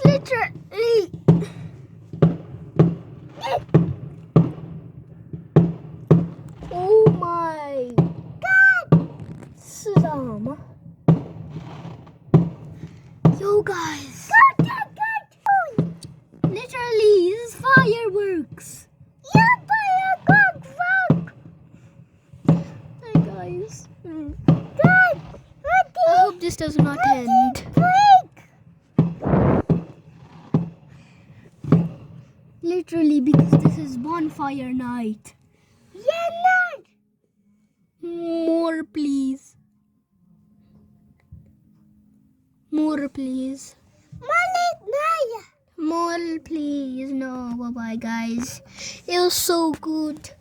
Literally. Oh my God. Sam. Yo guys. Literally, this is fireworks. Hi guys. I hope this does not end. Literally, because this is bonfire night. More please. More please. More please. No, bye bye guys. It was so good.